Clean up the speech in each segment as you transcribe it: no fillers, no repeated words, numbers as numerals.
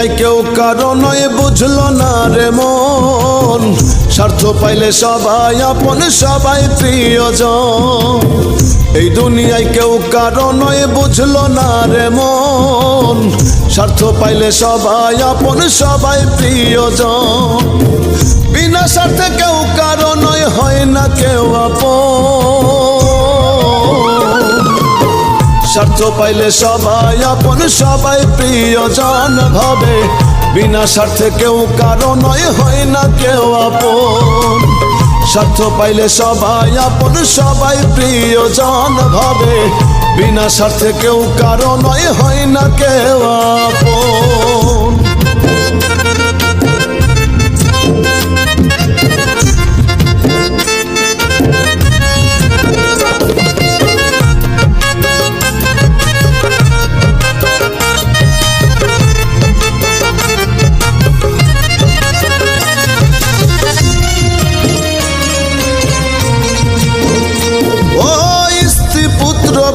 দুনিয়ায় কেউ কারো নয় বুঝলো না রে মন, স্বার্থ পাইলে সবাই আপন সবাই প্রিয়জন। এই দুনিয়ায় কেউ কারো নয় বুঝলো না রে মন, স্বার্থ পাইলে সবাই আপন সবাই প্রিয়জন। বিনা স্বার্থে কেউ কারো নয় হয় না কেউ আপন, স্বার্থ পাইলে সবাই আপন সবাই প্রিয়জন ভাবে। বিনা স্বার্থে কেউ কারো নয় হয় না কেউ আপন, স্বার্থ পাইলে সবাই আপন সবাই প্রিয়জন ভাবে। বিনা স্বার্থে কেউ কারো নয় হয় না কেউ আপন।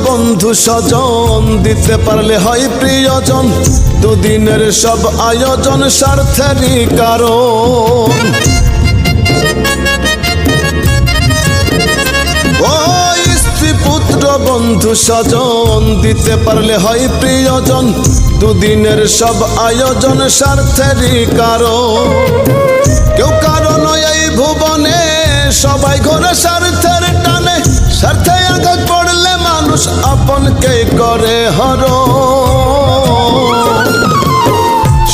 বন্ধু স্বজন দিতে পারলে হয় প্রিয়জন, দুদিনের সব আয়োজন স্বার্থেরই কারণ। ও স্ত্রী পুত্র বন্ধু স্বজন দিতে পারলে হয় প্রিয়জন, দুদিনের সব আয়োজন স্বার্থেরই কারণ। কেউ কারো নয় এই ভুবনে, সবাই ঘোরে স্বার্থের টানে। স্বার্থে আঘাত পড়লে মানুষ আপনকে করে হরণ।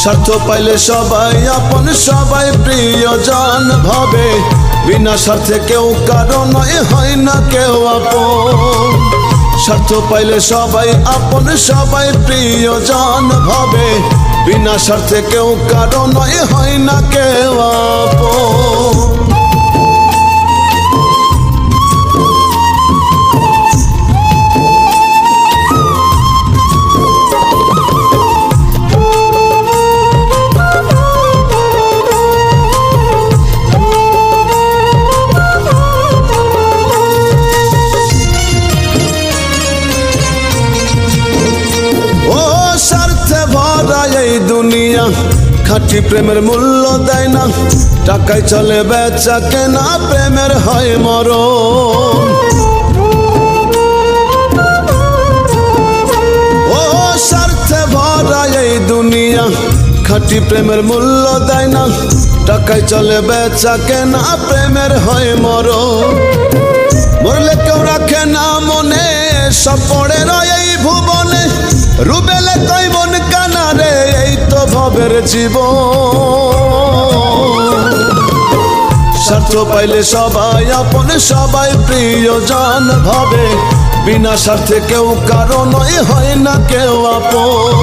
স্বার্থ পাইলে সবাই আপন সবাই প্রিয়জন ভাবে। বিনা স্বার্থে কেউ কারো নয় হয় না কেউ আপন, স্বার্থ পাইলে সবাই আপন সবাই প্রিয়জন ভাবে। বিনা স্বার্থে কেউ কারো নয় হয় না কেউ আপন। এই দুনিয়া খাঁটি প্রেমের মূল্য দেয় না, টাকায় চলে বেচা কেনা, প্রেমের হয় মরণ। ও স্বার্থে ভরা এই দুনিয়া খাঁটি প্রেমের মূল্য দেয় না, টাকায় চলে বেচা কেনা, প্রেমের হয় মরণ। মরলে কেউ রাখে না মনে, সব পড়ে রয় এই ভুবনে। রুবেলে কই মন কানা রে, এই তো ভবের জীবন। স্বার্থ পাইলে সবাই আপন সবাই প্রিয়জন ভাবে। বিনা স্বার্থে কেউ কারো নয় হয় না কেউ আপন,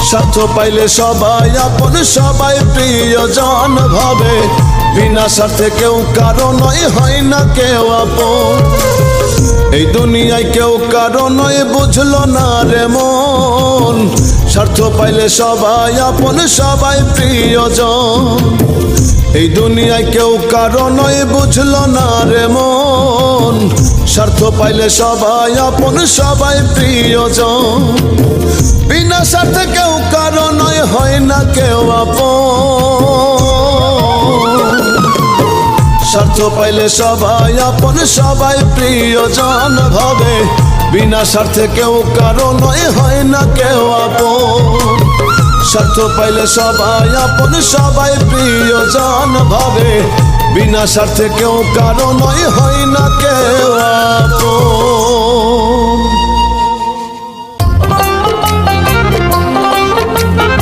স্বার্থ পাইলে সবাই আপন সবাই প্রিয়জন ভাবে। বিনা স্বার্থে কেউ কারো নয় হয় না কেউ আপন। এই দুনিয়ায় কেউ কারো নয় বুঝলো না রে মন, স্বার্থ পাইলে সবাই আপন সবাই প্রিয়জন। এই দুনিয়ায় কেউ কারো নয় বুঝলো না রে মন, স্বার্থ পাইলে সবাই আপন সবাই প্রিয়জন। বিনা স্বার্থে কেউ কারো নয় হয় না কেউ আপন, স্বার্থ পাইলে সবাই আপন সবাই প্রিয়জন ভাবে। বিনা স্বার্থে কেউ কারো নয় হয় না কেউ আপন, স্বার্থ পাইলে সবাই আপন সবাই প্রিয়জন ভাবে। বিনা স্বার্থে কেউ কারো নয় হয় না কেউ আপন।